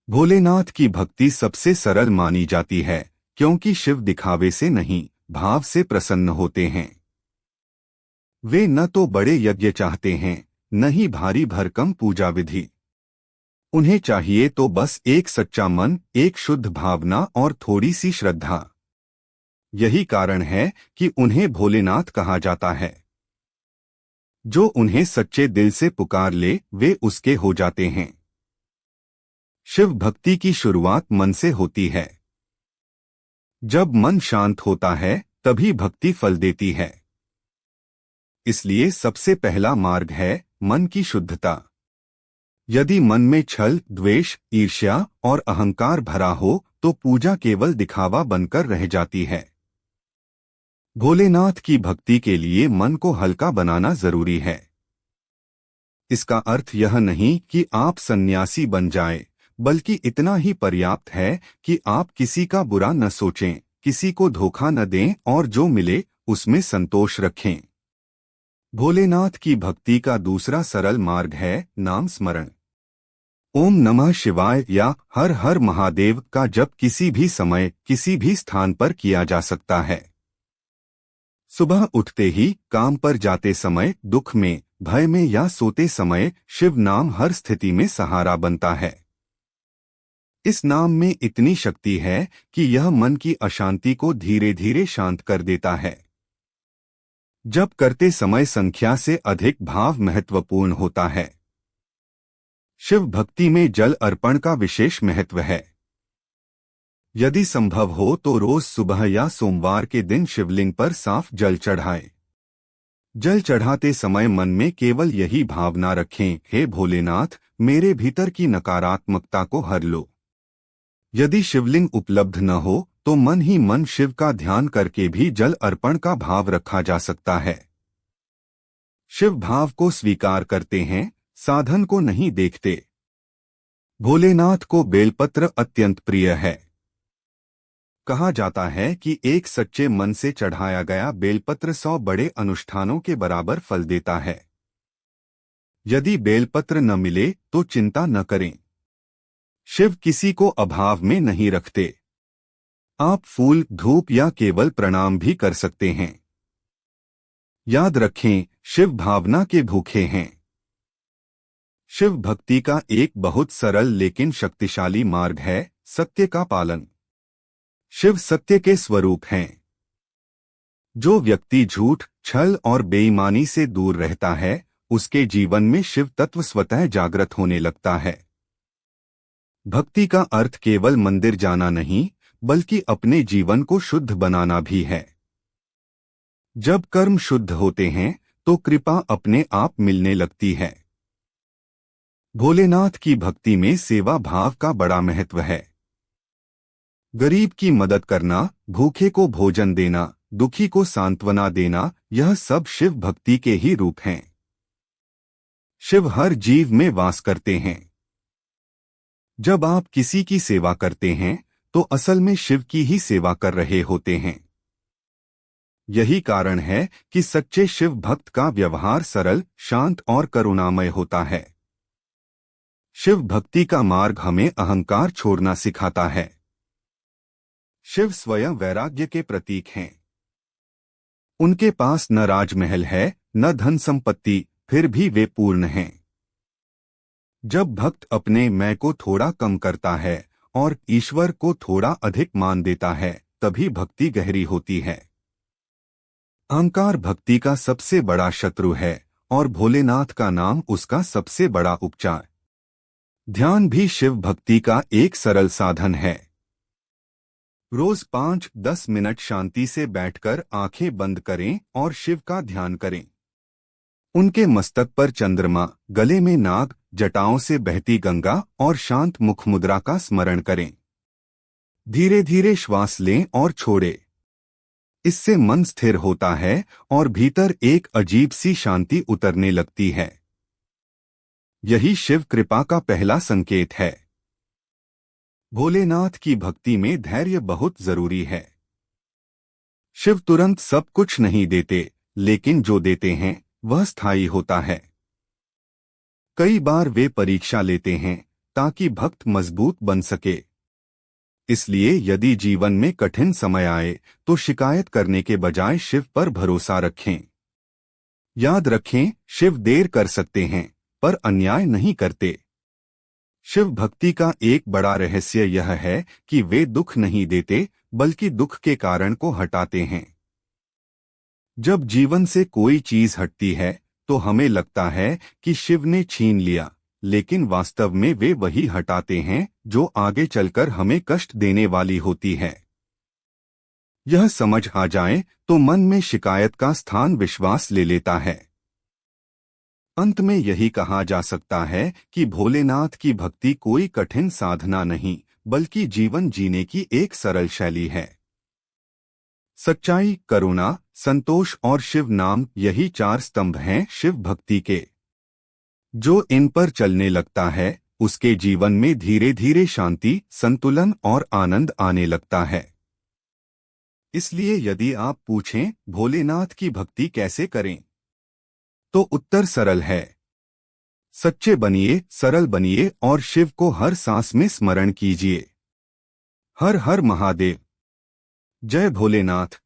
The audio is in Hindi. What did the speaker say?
भोलेनाथ की भक्ति सबसे सरल मानी जाती है क्योंकि शिव दिखावे से नहीं, भाव से प्रसन्न होते हैं। वे न तो बड़े यज्ञ चाहते हैं, न ही भारी भरकम पूजा विधि। उन्हें चाहिए तो बस एक सच्चा मन, एक शुद्ध भावना और थोड़ी सी श्रद्धा। यही कारण है कि उन्हें भोलेनाथ कहा जाता है। जो उन्हें सच्चे दिल से पुकार ले, वे उसके हो जाते हैं। शिव भक्ति की शुरुआत मन से होती है। जब मन शांत होता है, तभी भक्ति फल देती है। इसलिए सबसे पहला मार्ग है मन की शुद्धता। यदि मन में छल, द्वेष, ईर्ष्या और अहंकार भरा हो, तो पूजा केवल दिखावा बनकर रह जाती है। भोलेनाथ की भक्ति के लिए मन को हल्का बनाना जरूरी है। इसका अर्थ यह नहीं कि आप सन्यासी बन जाएं, बल्कि इतना ही पर्याप्त है कि आप किसी का बुरा न सोचें, किसी को धोखा न दें और जो मिले उसमें संतोष रखें। भोलेनाथ की भक्ति का दूसरा सरल मार्ग है नाम स्मरण। ओम नमः शिवाय या हर हर महादेव का जप किसी भी समय, किसी भी स्थान पर किया जा सकता है। सुबह उठते ही, काम पर जाते समय, दुख में, भय में या सोते समय शिव नाम हर स्थिति में सहारा बनता है। इस नाम में इतनी शक्ति है कि यह मन की अशांति को धीरे धीरे शांत कर देता है। जप करते समय संख्या से अधिक भाव महत्वपूर्ण होता है। शिव भक्ति में जल अर्पण का विशेष महत्व है। यदि संभव हो तो रोज सुबह या सोमवार के दिन शिवलिंग पर साफ जल चढ़ाएं। जल चढ़ाते समय मन में केवल यही भावना रखें, हे भोलेनाथ, मेरे भीतर की नकारात्मकता को हर लो। यदि शिवलिंग उपलब्ध न हो तो मन ही मन शिव का ध्यान करके भी जल अर्पण का भाव रखा जा सकता है। शिव भाव को स्वीकार करते हैं, साधन को नहीं देखते। भोलेनाथ को बेलपत्र अत्यंत प्रिय है। कहा जाता है कि एक सच्चे मन से चढ़ाया गया बेलपत्र 100 बड़े अनुष्ठानों के बराबर फल देता है। यदि बेलपत्र न मिले तो चिंता न करें। शिव किसी को अभाव में नहीं रखते। आप फूल, धूप या केवल प्रणाम भी कर सकते हैं। याद रखें, शिव भावना के भूखे हैं। शिव भक्ति का एक बहुत सरल लेकिन शक्तिशाली मार्ग है सत्य का पालन। शिव सत्य के स्वरूप हैं। जो व्यक्ति झूठ, छल और बेईमानी से दूर रहता है, उसके जीवन में शिव तत्व स्वतः जागृत होने लगता है। भक्ति का अर्थ केवल मंदिर जाना नहीं, बल्कि अपने जीवन को शुद्ध बनाना भी है। जब कर्म शुद्ध होते हैं तो कृपा अपने आप मिलने लगती है। भोलेनाथ की भक्ति में सेवा भाव का बड़ा महत्व है। गरीब की मदद करना, भूखे को भोजन देना, दुखी को सांत्वना देना, यह सब शिव भक्ति के ही रूप हैं। शिव हर जीव में वास करते हैं। जब आप किसी की सेवा करते हैं तो असल में शिव की ही सेवा कर रहे होते हैं। यही कारण है कि सच्चे शिव भक्त का व्यवहार सरल, शांत और करुणामय होता है। शिव भक्ति का मार्ग हमें अहंकार छोड़ना सिखाता है। शिव स्वयं वैराग्य के प्रतीक हैं। उनके पास न राजमहल है, न धन संपत्ति, फिर भी वे पूर्ण हैं। जब भक्त अपने मैं को थोड़ा कम करता है और ईश्वर को थोड़ा अधिक मान देता है, तभी भक्ति गहरी होती है। अहंकार भक्ति का सबसे बड़ा शत्रु है और भोलेनाथ का नाम उसका सबसे बड़ा उपचार। ध्यान भी शिव भक्ति का एक सरल साधन है। रोज 5-10 मिनट शांति से बैठकर आंखें बंद करें और शिव का ध्यान करें। उनके मस्तक पर चंद्रमा, गले में नाग, जटाओं से बहती गंगा और शांत मुख मुद्रा का स्मरण करें। धीरे धीरे श्वास लें और छोड़ें। इससे मन स्थिर होता है और भीतर एक अजीब सी शांति उतरने लगती है। यही शिव कृपा का पहला संकेत है। भोलेनाथ की भक्ति में धैर्य बहुत जरूरी है। शिव तुरंत सब कुछ नहीं देते, लेकिन जो देते हैं वह स्थायी होता है। कई बार वे परीक्षा लेते हैं ताकि भक्त मजबूत बन सके। इसलिए यदि जीवन में कठिन समय आए तो शिकायत करने के बजाय शिव पर भरोसा रखें। याद रखें, शिव देर कर सकते हैं पर अन्याय नहीं करते। शिव भक्ति का एक बड़ा रहस्य यह है कि वे दुख नहीं देते बल्कि दुख के कारण को हटाते हैं। जब जीवन से कोई चीज हटती है तो हमें लगता है कि शिव ने छीन लिया, लेकिन वास्तव में वे वही हटाते हैं जो आगे चलकर हमें कष्ट देने वाली होती है। यह समझ आ जाए तो मन में शिकायत का स्थान विश्वास ले लेता है। अंत में यही कहा जा सकता है कि भोलेनाथ की भक्ति कोई कठिन साधना नहीं बल्कि जीवन जीने की एक सरल शैली है। सच्चाई, करुणा, संतोष और शिव नाम, यही 4 स्तंभ हैं शिव भक्ति के। जो इन पर चलने लगता है उसके जीवन में धीरे धीरे शांति, संतुलन और आनंद आने लगता है। इसलिए यदि आप पूछें भोलेनाथ की भक्ति कैसे करें, तो उत्तर सरल है। सच्चे बनिए, सरल बनिए और शिव को हर सांस में स्मरण कीजिए। हर हर महादेव। जय भोलेनाथ।